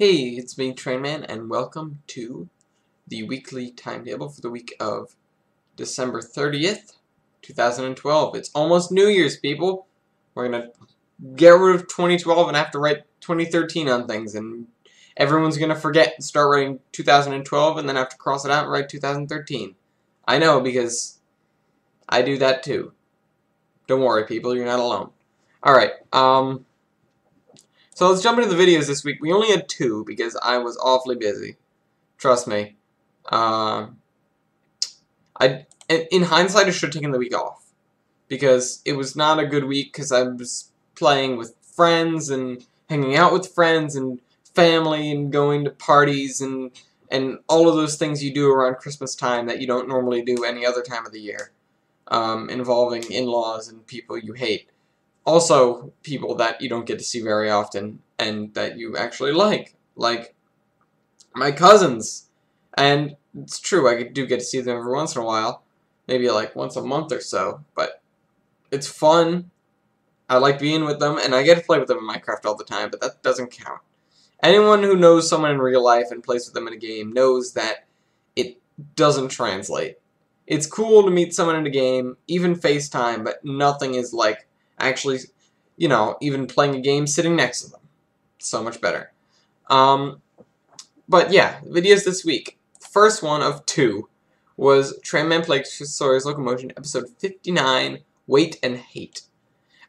Hey, it's me, Trainman, and welcome to the weekly timetable for the week of December 30th, 2012. It's almost New Year's, people. We're going to get rid of 2012 and have to write 2013 on things, and everyone's going to forget and start writing 2012 and then have to cross it out and write 2013. I know, because I do that too. Don't worry, people, you're not alone. Alright, so let's jump into the videos this week. We only had 2 because I was awfully busy. Trust me. In hindsight, I should have taken the week off because it was not a good week because I was playing with friends and hanging out with friends and family and going to parties and all of those things you do around Christmas time that you don't normally do any other time of the year, involving in-laws and people you hate. Also, people that you don't get to see very often and that you actually like my cousins. And it's true, I do get to see them every once in a while, maybe like once a month or so, but it's fun. I like being with them, and I get to play with them in Minecraft all the time, but that doesn't count. Anyone who knows someone in real life and plays with them in a game knows that it doesn't translate. It's cool to meet someone in a game, even FaceTime, but nothing is like actually, you know, even playing a game sitting next to them. So much better. But yeah, videos this week. The first one of 2 was Trainman Plagues Sawyer's Locomotion, episode 59, Weight and Hate.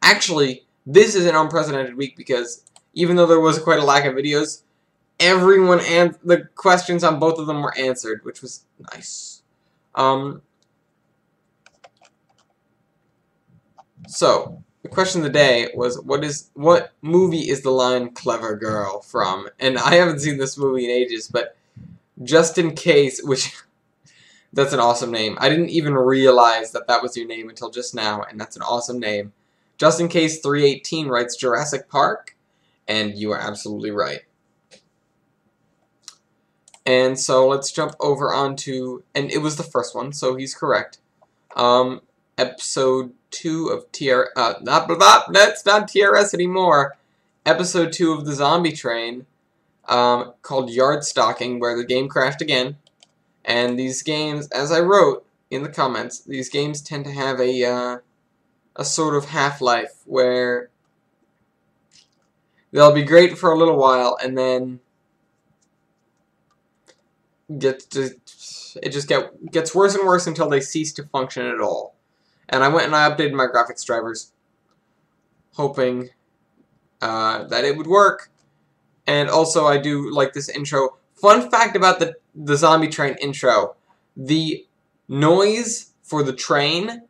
Actually, this is an unprecedented week because even though there was quite a lack of videos, everyone and the questions on both of them were answered, which was nice. So, the question of the day was, what movie is the line "Clever Girl" from? And I haven't seen this movie in ages, but just in case, which, that's an awesome name. I didn't even realize that that was your name until just now, and that's an awesome name. Just in case 318 writes Jurassic Park, and you are absolutely right. And so let's jump over onto, and it was the first one, so he's correct. Episode 2 of that's not TRS anymore. Episode 2 of the Zombie Train, called Yard Stalking, where the game crashed again. And these games, as I wrote in the comments, these games tend to have a sort of half-life where they'll be great for a little while and then it just gets worse and worse until they cease to function at all. And I went and I updated my graphics drivers, hoping that it would work. And also, I do like this intro. Fun fact about the Zombie Train intro: the noise for the train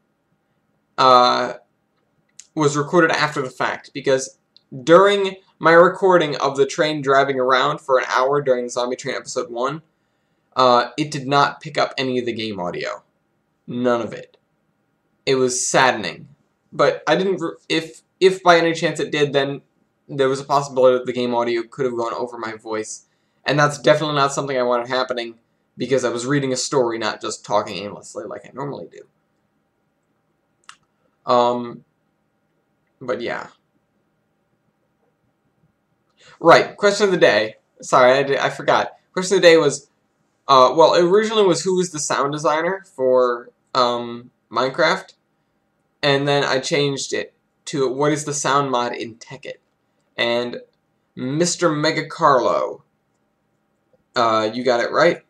was recorded after the fact, because during my recording of the train driving around for an hour during Zombie Train episode 1, it did not pick up any of the game audio. None of it. It was saddening. But I didn't, if by any chance it did, then there was a possibility that the game audio could have gone over my voice. And that's definitely not something I wanted happening, because I was reading a story, not just talking aimlessly like I normally do. But yeah. Right, question of the day. Sorry, I forgot. Question of the day was, well, it originally was who was the sound designer for Minecraft, and then I changed it to what is the sound mod in Tekkit. And Mr. Mega Carlo, you got it right.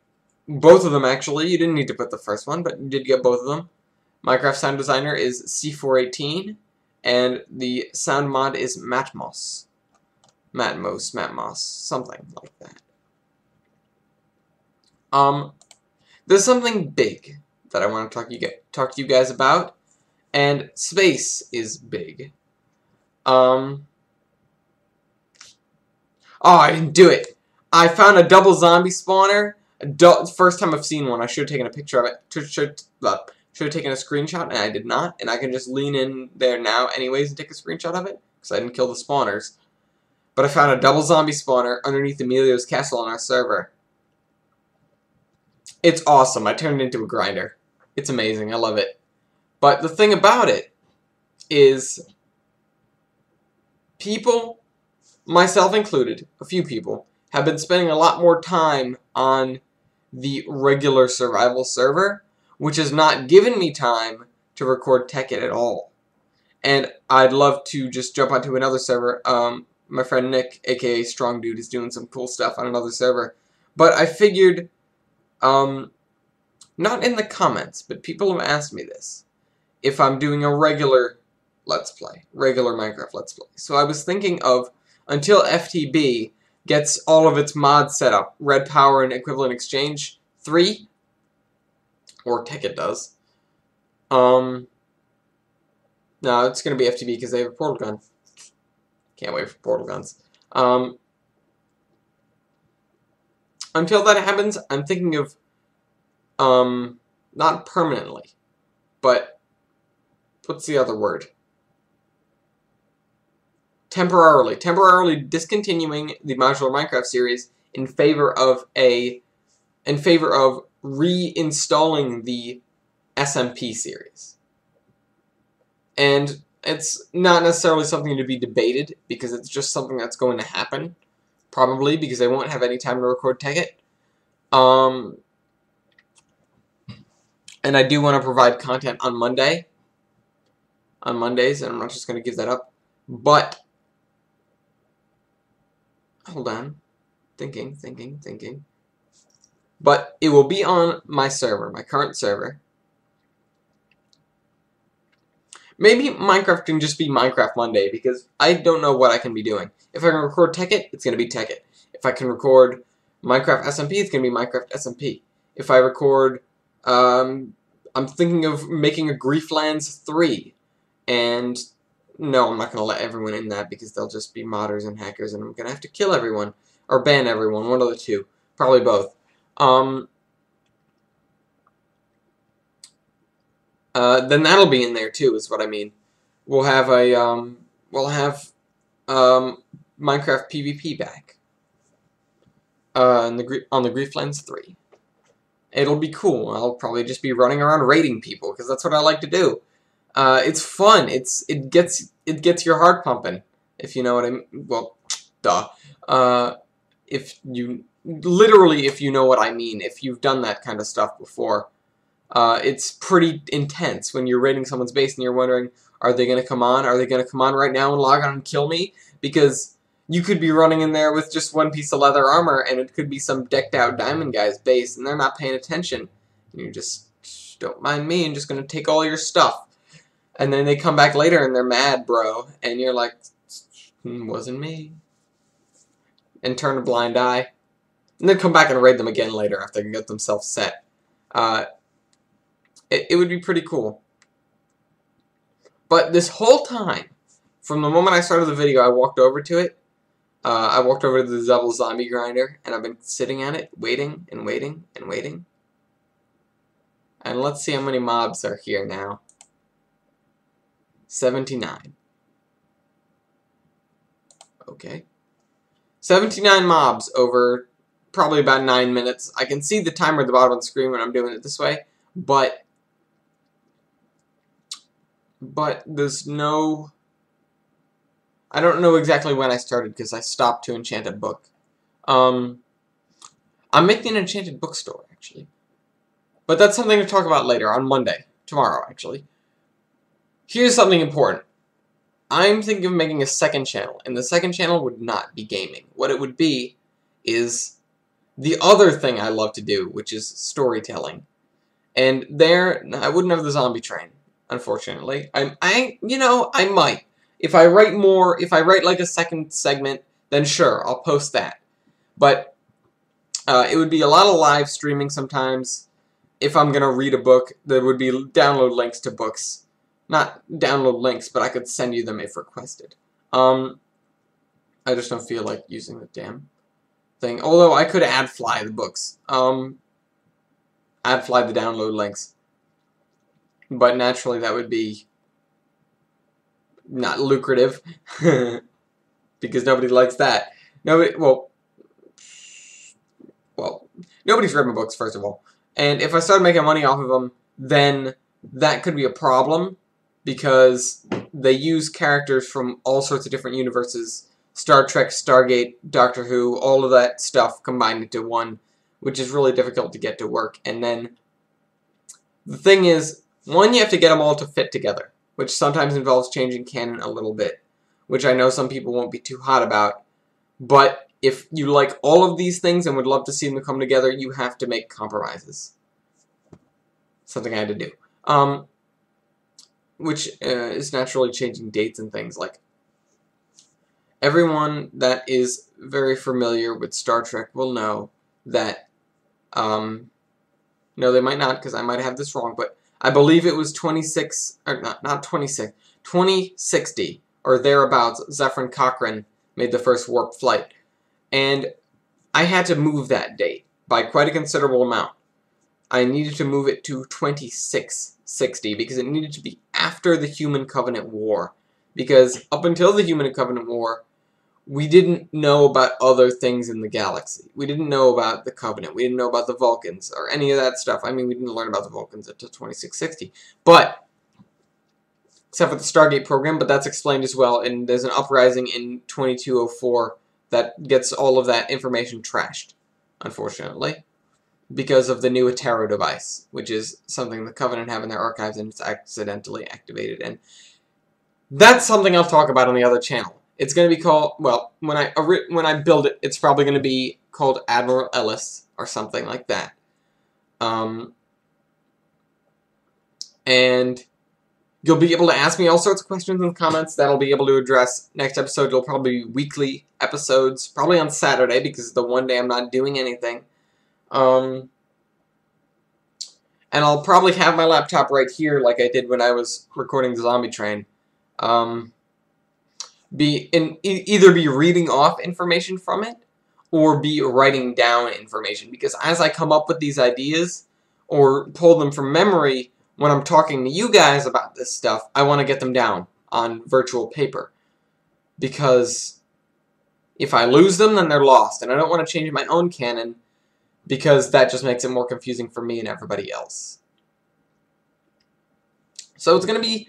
Both of them, actually. You didn't need to put the first one, but you did get both of them. Minecraft sound designer is C418, and the sound mod is Matmos. Matmos, something like that. There's something big that I want to talk to you guys about, and space is big. Oh, I didn't do it. I found a double zombie spawner. First time I've seen one. I should have taken a picture of it. Should have taken a screenshot, and I did not. And I can just lean in there now anyways and take a screenshot of it, because I didn't kill the spawners. But I found a double zombie spawner underneath Emilio's castle on our server. It's awesome. I turned it into a grinder. It's amazing. I love it. But the thing about it is, people, myself included, a few people, have been spending a lot more time on the regular survival server, which has not given me time to record Tekkit at all. And I'd love to just jump onto another server. My friend Nick, aka Strong Dude, is doing some cool stuff on another server. But I figured, not in the comments, but people have asked me this, if I'm doing a regular Let's Play, regular Minecraft Let's Play. So I was thinking of, until FTB gets all of its mods set up, Red Power and Equivalent Exchange 3, or Tekkit does, no, it's going to be FTB because they have a portal gun. Can't wait for portal guns. Until that happens, I'm thinking of, not permanently, but what's the other word? Temporarily discontinuing the modular Minecraft series in favor of reinstalling the SMP series. And it's not necessarily something to be debated, because it's just something that's going to happen, probably, because I won't have any time to record Tekkit. And I do want to provide content on Mondays, and I'm not just going to give that up. But, hold on, thinking. But it will be on my server, my current server. Maybe Minecraft can just be Minecraft Monday, because I don't know what I can be doing. If I can record Tekkit, it's going to be Tekkit. If I can record Minecraft SMP, it's going to be Minecraft SMP. If I record, I'm thinking of making a Grieflands 3. And no, I'm not going to let everyone in that, because they'll just be modders and hackers, and I'm going to have to kill everyone. Or ban everyone, one of the two. Probably both. Then that'll be in there too, is what I mean. We'll have Minecraft PvP back. On the Grieflands 3. It'll be cool. I'll probably just be running around raiding people, because that's what I like to do. It's fun. It gets your heart pumping, if you know what I mean. Well, duh. If you know what I mean, if you've done that kind of stuff before. It's pretty intense when you're raiding someone's base and you're wondering, are they going to come on? Are they going to come on right now and log on and kill me? Because you could be running in there with just one piece of leather armor, and it could be some decked out diamond guy's base, and they're not paying attention. And you just, don't mind me, I'm just going to take all your stuff. And then they come back later and they're mad, bro. And you're like, wasn't me. And turn a blind eye. And then come back and raid them again later after they can get themselves set. It would be pretty cool. But this whole time, from the moment I started the video, I walked over to it. I walked over to the double zombie grinder, and I've been sitting at it, waiting and waiting and waiting. And let's see how many mobs are here now. 79. Okay. 79 mobs over probably about 9 minutes. I can see the timer at the bottom of the screen when I'm doing it this way, but there's no... I don't know exactly when I started because I stopped to enchant a book. I'm making an enchanted bookstore, actually. But that's something to talk about later, on Monday. Tomorrow, actually. Here's something important. I'm thinking of making a second channel, and the second channel would not be gaming. What it would be is the other thing I love to do, which is storytelling. And there, I wouldn't have the zombie train, unfortunately. You know, I might. If I write like a second segment, then sure, I'll post that. But it would be a lot of live streaming sometimes. If I'm going to read a book, there would be download links to books. Not download links, but I could send you them if requested. I just don't feel like using the damn thing. Although I could ad-fly the books. Ad-fly the download links. But naturally that would be not lucrative. Because nobody likes that. Well, nobody's read my books, first of all. And if I started making money off of them, then that could be a problem. Because they use characters from all sorts of different universes Star Trek, Stargate, Doctor Who, all of that stuff combined into one, which is really difficult to get to work. And then the thing is, one, you have to get them all to fit together, which sometimes involves changing canon a little bit, which I know some people won't be too hot about. But if you like all of these things and would love to see them come together, you have to make compromises. Something I had to do. Which is naturally changing dates and things. Like, everyone that is very familiar with Star Trek will know that, no, they might not, because I might have this wrong, but I believe it was 2060, or thereabouts, Zefram Cochrane made the first warp flight. And I had to move that date by quite a considerable amount. I needed to move it to 2660 because it needed to be after the Human Covenant War. Because up until the Human Covenant War, we didn't know about other things in the galaxy. We didn't know about the Covenant. We didn't know about the Vulcans or any of that stuff. I mean, we didn't learn about the Vulcans until 2660. But, except for the Stargate program, but that's explained as well. And there's an uprising in 2204 that gets all of that information trashed, unfortunately, because of the new Ataro device, which is something the Covenant have in their archives and it's accidentally activated. And that's something I'll talk about on the other channel. It's going to be called, well, when I build it, it's probably going to be called Admiral Ellis or something like that. And you'll be able to ask me all sorts of questions in the comments that I'll be able to address. Next episode, it'll probably be weekly episodes, probably on Saturday because it's the one day I'm not doing anything. And I'll probably have my laptop right here like I did when I was recording the Zombie Train. Either be reading off information from it or be writing down information, because as I come up with these ideas or pull them from memory when I'm talking to you guys about this stuff, I want to get them down on virtual paper, because if I lose them, then they're lost, and I don't want to change my own canon because that just makes it more confusing for me and everybody else. So it's gonna be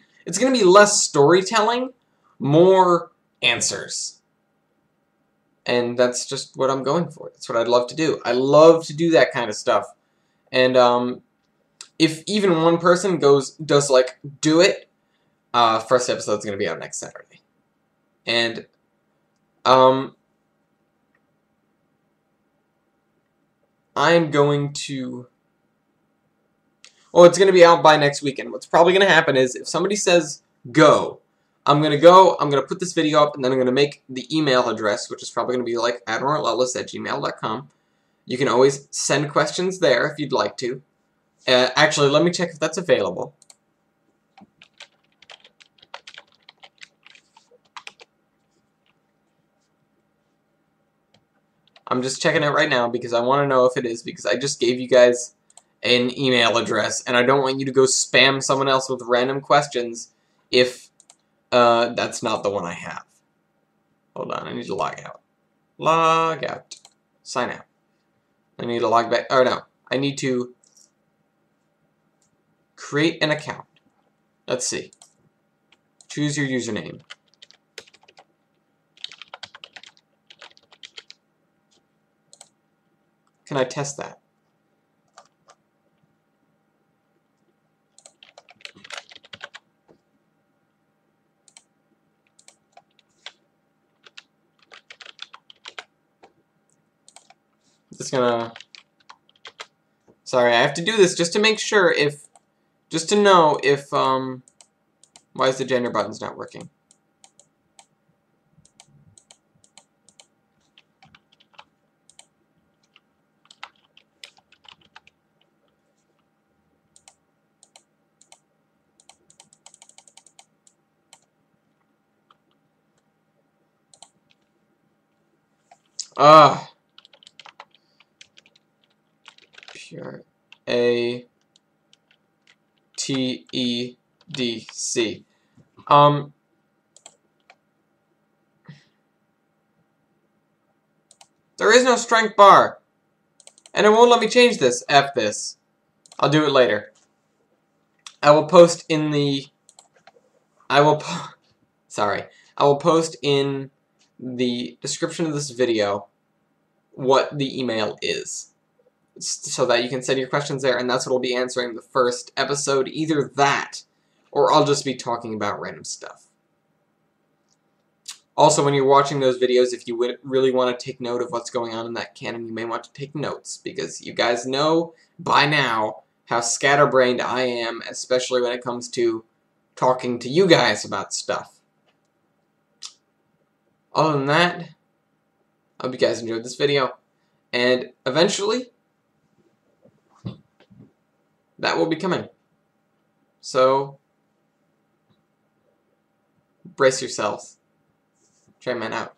less storytelling, more answers. And that's just what I'm going for. That's what I'd love to do. I love to do that kind of stuff. And if even one person do it, first episode's gonna be out next Saturday. And I'm going to, it's going to be out by next weekend. What's probably going to happen is if somebody says go, I'm going to put this video up, and then I'm going to make the email address, which is probably going to be like admiralellis@gmail.com. You can always send questions there if you'd like to. Actually, let me check if that's available. I'm just checking it right now because I want to know if it is, because I just gave you guys an email address, and I don't want you to go spam someone else with random questions if that's not the one I have. Hold on, I need to log out. Log out. Sign out. I need to log back. Oh, no. I need to create an account. Let's see. Choose your username. Can I test that? Just gonna... Sorry, I have to do this just to make sure if... Just to know if, why is the gender buttons not working? Pure A-T-E-D-C. There is no strength bar. And it won't let me change this. F this. I'll do it later. I will post in the... I will post in the description of this video what the email is, so that you can send your questions there, and that's what I'll be answering the first episode. Either that, or I'll just be talking about random stuff. Also, when you're watching those videos, if you really want to take note of what's going on in that canon, you may want to take notes, because you guys know by now how scatterbrained I am, especially when it comes to talking to you guys about stuff. Other than that, I hope you guys enjoyed this video, and eventually, that will be coming. So, brace yourselves. Trainman out.